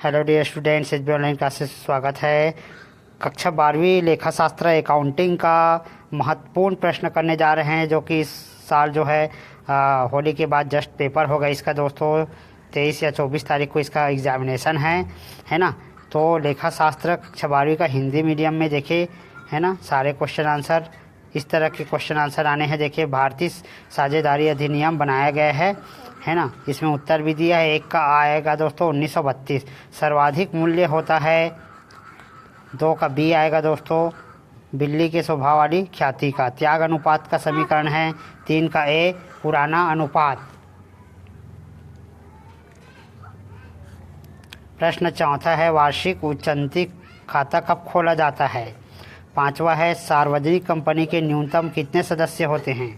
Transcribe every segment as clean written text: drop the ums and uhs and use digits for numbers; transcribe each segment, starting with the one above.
Hello dear students, H B online classes स्वागत है। कक्षा 12वीं लेखा शास्त्र अकाउंटिंग का महत्वपूर्ण प्रश्न करने जा रहे हैं, जो कि इस साल जो है होली के बाद जस्ट पेपर होगा इसका दोस्तों। 23 या 24 तारीख को इसका एग्जामिनेशन है ना। तो लेखा शास्त्र कक्षा 12वीं का हिंदी मीडियम में देखिए, है ना, सारे क्वेश्चन आंसर इस तरह के क्वेश्चन आंसर आने हैं। देखिए, भारतीय साझेदारी अधिनियम बनाया गया है ना। इसमें उत्तर भी दिया है। एक का आएगा दोस्तों 1932, सर्वाधिक मूल्य होता है। 2 का बी आएगा दोस्तों, बिल्ली के स्वभाव वाली ख्याति का। त्याग अनुपात का समीकरण है। 3 का ए, पुराना अनुपात। प्रश्न चौथा है, वार्षिक उच्चंती खाता कब खोला जाता है। 5वां है, सार्वजनिक कंपनी के न्यूनतम कितने सदस्य होते हैं।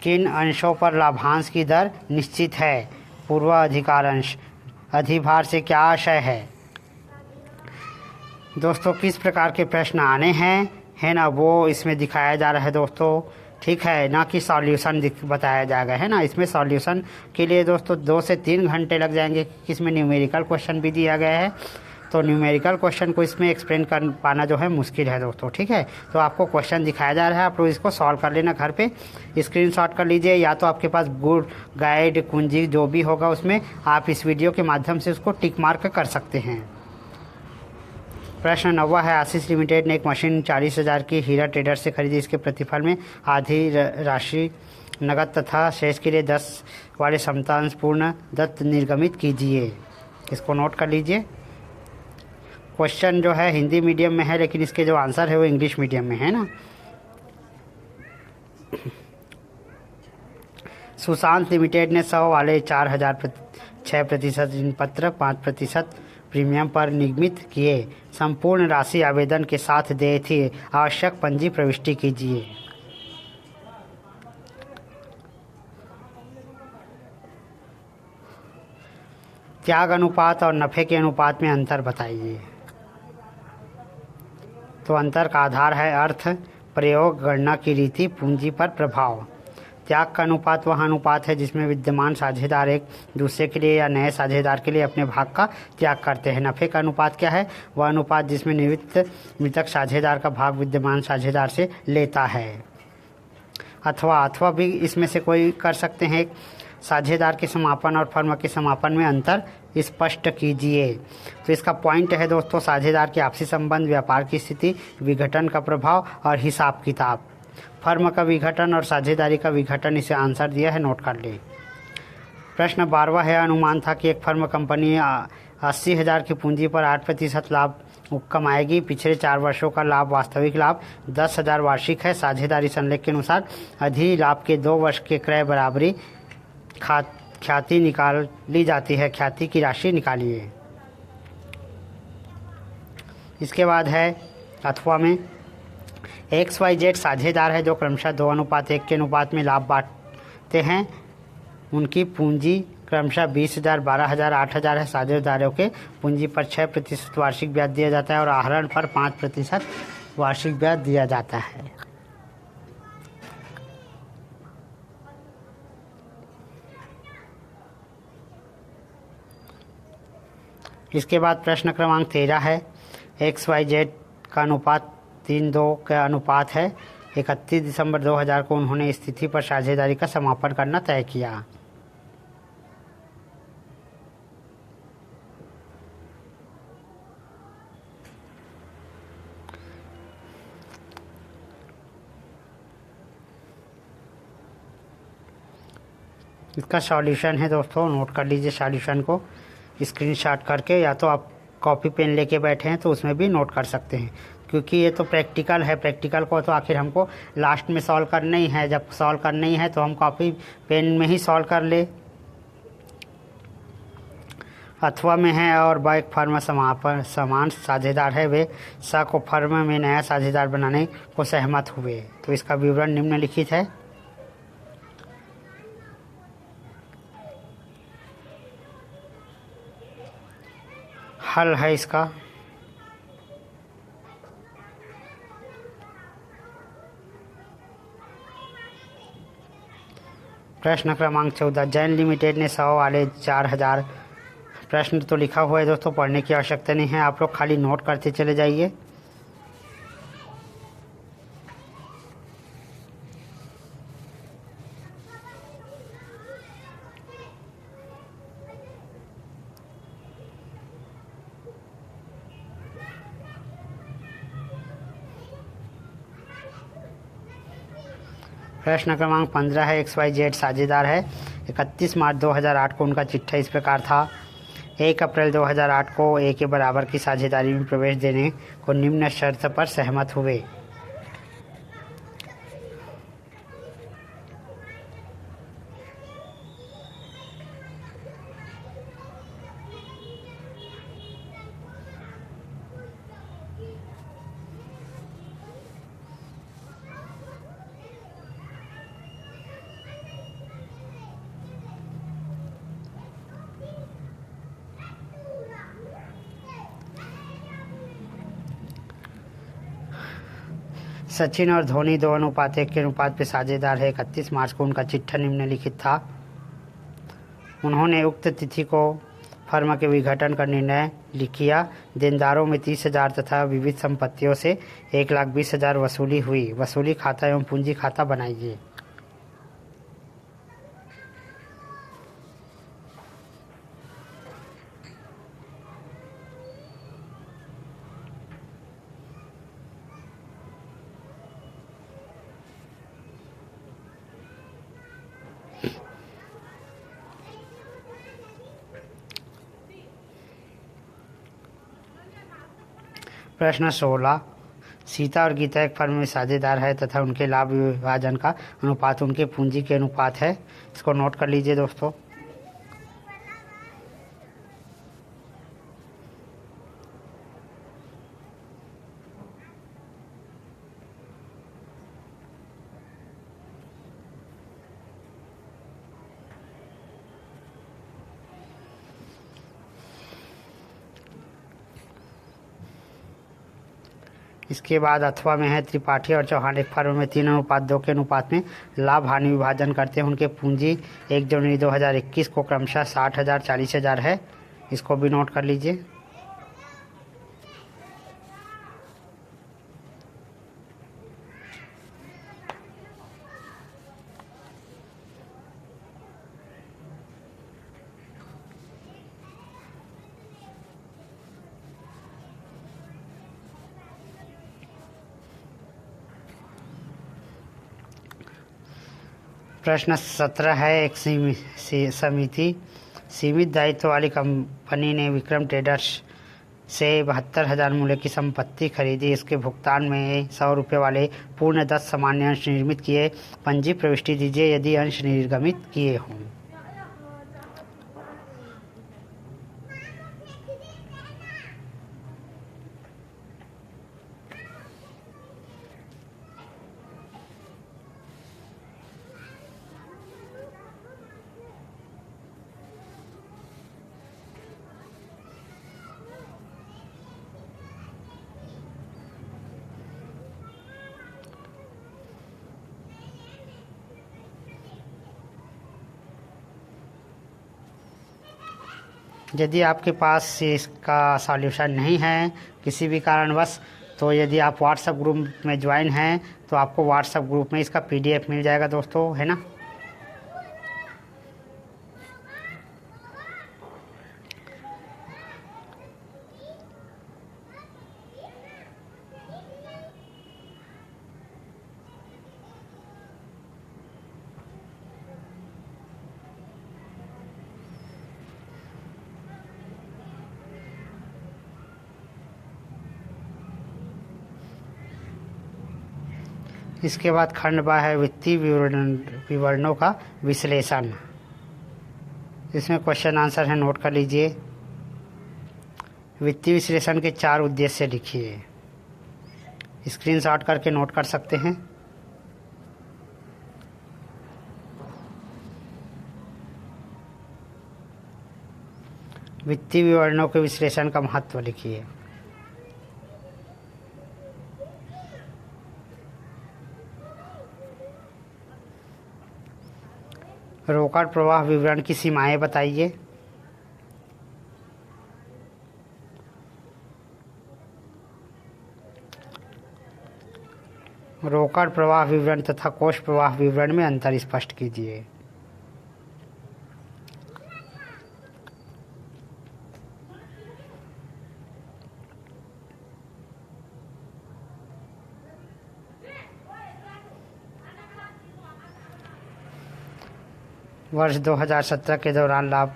किन अंशों पर लाभांश की दर निश्चित है। पूर्व अधिकार अंश। अधिभार से क्या आशय है। दोस्तों, किस प्रकार के प्रश्न आने हैं, है ना, वो इसमें दिखाया जा रहा है दोस्तों। ठीक है ना, कि सॉल्यूशन बताया जाएगा, है ना। इसमें सॉल्यूशन के लिए दोस्तों 2 से 3 घंटे लग जाएंगे। इसमें न्यूमेरिकल क्वेश्चन भी दिया गया है, तो न्यूमेरिकल क्वेश्चन को इसमें एक्सप्लेन कर पाना जो है मुश्किल है दोस्तों। ठीक है, तो आपको क्वेश्चन दिखाया जा रहा है, आप लोग इसको सॉल्व कर लेना घर पे, स्क्रीनशॉट कर लीजिए, या तो आपके पास गुड गाइड कुंजी जो भी होगा उसमें आप इस वीडियो के माध्यम से उसको टिक मार्क कर सकते हैं। प्रश्न 9वां है, आशीष लिमिटेड ने एक मशीन 40,000 की हीरा ट्रेडर से खरीदी। इसके प्रतिफल में आधी राशि नगद तथा शेष के लिए 10 वाले समतांश पूर्ण दत्त निर्गमित कीजिए। इसको नोट कर लीजिए। क्वेश्चन जो है हिंदी मीडियम में है, लेकिन इसके जो आंसर है वो इंग्लिश मीडियम में है ना। सुशांत लिमिटेड ने 100 वाले 4,000 6% ऋण पत्र 5% प्रीमियम पर निगमित किए। संपूर्ण राशि आवेदन के साथ दे थी। आवश्यक पंजी प्रविष्टि कीजिए। त्याग अनुपात और नफे के अनुपात में अंतर बताइए। तो अंतर का आधार है अर्थ, प्रयोग, गणना की रीति, पूंजी पर प्रभाव। त्याग का अनुपात वह अनुपात है जिसमें विद्यमान साझेदार एक दूसरे के लिए या नए साझेदार के लिए अपने भाग का त्याग करते हैं। नफे का अनुपात क्या है, वह अनुपात जिसमें मृतक साझेदार का भाग विद्यमान साझेदार से लेता है। अथवा भी इसमें से कोई कर सकते हैं। साझेदार के समापन और फर्म के समापन में अंतर स्पष्ट कीजिए। तो इसका पॉइंट है दोस्तों, साझेदार के आपसी संबंध, व्यापार की स्थिति, विघटन का प्रभाव और हिसाब किताब। फर्म का विघटन और साझेदारी का विघटन, इसे आंसर दिया है, नोट कर ले। प्रश्न 12वां है, अनुमान था कि एक फर्म कंपनी 80,000 की पूंजी पर 8% लाभ कमाएगी। पिछले 4 वर्षों का लाभ, वास्तविक लाभ 10,000 वार्षिक है। साझेदारी संलेख के अनुसार अधिलाभ के 2 वर्ष के क्रय बराबरी ख्याति निकाली जाती है। ख्याति की राशि निकालिए। इसके बाद है अथवा में, XYZ साझेदार है जो क्रमशः 2:1 के अनुपात में लाभ बांटते हैं। उनकी पूंजी क्रमशः 20,000, 12,000, 8,000 है। साझेदारों के पूंजी पर 6% वार्षिक ब्याज दिया जाता है और आहरण पर 5% वार्षिक ब्याज दिया जाता है। इसके बाद प्रश्न क्रमांक 13 है, XYZ का अनुपात 3:2 का अनुपात है। 31 दिसंबर 2000 को उन्होंने स्थिति पर साझेदारी का समापन करना तय किया। इसका सॉल्यूशन है दोस्तों, नोट कर लीजिए सॉल्यूशन को स्क्रीनशॉट करके, या तो आप कॉपी पेन लेके बैठे हैं तो उसमें भी नोट कर सकते हैं, क्योंकि ये तो प्रैक्टिकल है। प्रैक्टिकल को तो आखिर हमको लास्ट में सॉल्व करना ही है। जब सॉल्व करना ही है तो हम कॉपी पेन में ही सॉल्व कर ले। अथवा में है, और ब एक फर्म समान साझेदार है, वे स को फर्म में नया साझेदार बनाने को सहमत हुए। तो इसका विवरण निम्नलिखित है। हल है इसका। प्रश्न क्रमांक 14, जैन लिमिटेड ने 100 वाले 4,000 प्रश्न तो लिखा हुआ है दोस्तों, पढ़ने की आवश्यकता नहीं है, आप लोग खाली नोट करते चले जाइए। प्रश्न क्रमांक 15 है, XYZ साझेदार है। 31 मार्च 2008 को उनका चिट्ठा इस प्रकार था। 1 अप्रैल 2008 को ए के बराबर की साझेदारी में प्रवेश देने को निम्न शर्त पर सहमत हुए। सचिन और धोनी 2:1 के अनुपात पे साझेदार है। 31 मार्च को उनका चिट्ठा निम्नलिखित था। उन्होंने उक्त तिथि को फर्म के विघटन का निर्णय किया। देनदारों में 30,000 तथा विविध संपत्तियों से 1,20,000 वसूली हुई। वसूली खाता एवं पूंजी खाता बनाइए। प्रश्न 16, सीता और गीता एक फर्म में साझेदार है तथा उनके लाभ विभाजन का अनुपात उनके पूंजी के अनुपात है। इसको नोट कर लीजिए दोस्तों। इसके बाद अथवा में है, त्रिपाठी और चौहान एक फर्म में 3:2 के अनुपात में लाभ हानि विभाजन करते हैं। उनके पूंजी 1 जनवरी 2021 को क्रमशः 60,000 40,000 है। इसको भी नोट कर लीजिए। प्रश्न 17 है, एक समिति सीमित दायित्व वाली कंपनी ने विक्रम ट्रेडर्स से 72,000 मूल्य की संपत्ति खरीदी। इसके भुगतान में 100 रुपये वाले पूर्ण 10 सामान्य अंश निर्मित किए। पंजी प्रविष्टि दीजिए यदि अंश निर्गमित किए हों। यदि आपके पास इसका सॉल्यूशन नहीं है किसी भी कारणवश, तो यदि आप व्हाट्सएप ग्रुप में ज्वाइन हैं तो आपको व्हाट्सएप ग्रुप में इसका PDF मिल जाएगा दोस्तों, है ना। इसके बाद खंड बा है, वित्तीय विवरणों का विश्लेषण। इसमें क्वेश्चन आंसर है, नोट कर लीजिए। वित्तीय विश्लेषण के 4 उद्देश्य लिखिए। स्क्रीनशॉट करके नोट कर सकते हैं। वित्तीय विवरणों के विश्लेषण का महत्व लिखिए। रोकड़ प्रवाह विवरण की सीमाएं बताइए। रोकड़ प्रवाह विवरण तथा कोष प्रवाह विवरण में अंतर स्पष्ट कीजिए। वर्ष 2017 के दौरान लाभ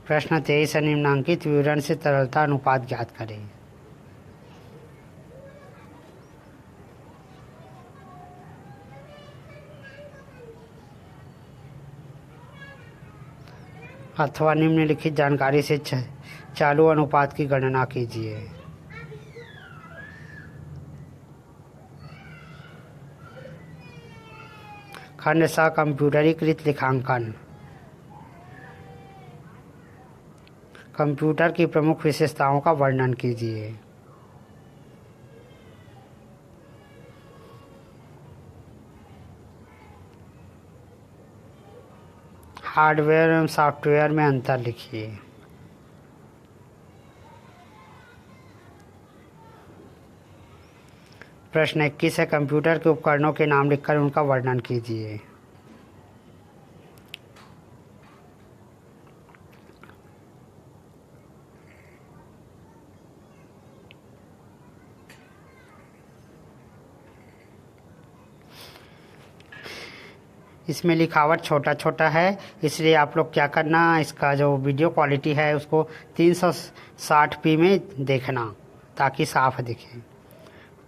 प्रश्न 23 निम्नांकित विवरण से तरलता अनुपात ज्ञात करें। अथवा निम्नलिखित जानकारी से चालू अनुपात की गणना कीजिए। खंड सा कंप्यूटरीकृत लेखांकन। कंप्यूटर की प्रमुख विशेषताओं का वर्णन कीजिए। हार्डवेयर एवं सॉफ्टवेयर में अंतर लिखिए। प्रश्न 21 है, कंप्यूटर के उपकरणों के नाम लिखकर उनका वर्णन कीजिए। इसमें लिखावट छोटा छोटा है, इसलिए आप लोग क्या करना, इसका जो वीडियो क्वालिटी है उसको 360p में देखना ताकि साफ दिखे।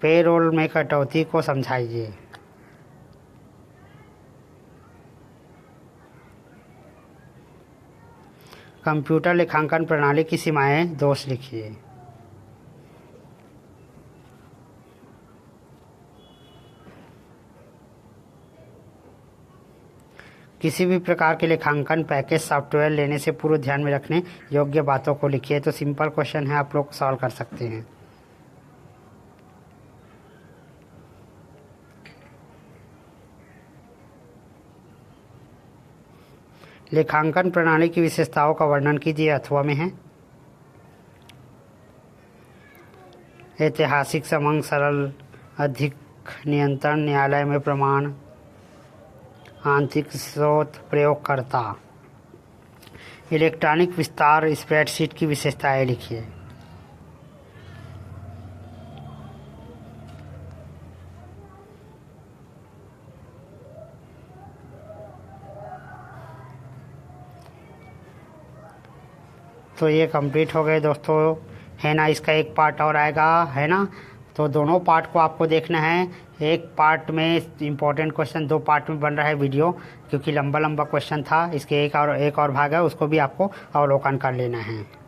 पेरोल में कटौती को समझाइए। कंप्यूटर लेखांकन प्रणाली की सीमाएं दोष लिखिए। किसी भी प्रकार के लेखांकन पैकेज सॉफ्टवेयर लेने से पूर्व ध्यान में रखने योग्य बातों को लिखिए। तो सिंपल क्वेश्चन है, आप लोग सॉल्व कर सकते हैं। लेखांकन प्रणाली की विशेषताओं का वर्णन कीजिए, अथवा में है। ऐतिहासिक समंग सरल अधिक नियंत्रण न्यायालय में प्रमाण आंतरिक स्रोत प्रयोगकर्ता। इलेक्ट्रॉनिक विस्तार स्प्रेडशीट की विशेषताएं लिखिए। तो ये कंप्लीट हो गए दोस्तों, है ना। इसका एक पार्ट और आएगा, है ना। तो दोनों पार्ट को आपको देखना है। एक पार्ट में इम्पोर्टेंट क्वेश्चन 2 पार्ट में बन रहा है वीडियो, क्योंकि लंबा लंबा क्वेश्चन था। इसके एक और भाग है, उसको भी आपको अवलोकन कर लेना है।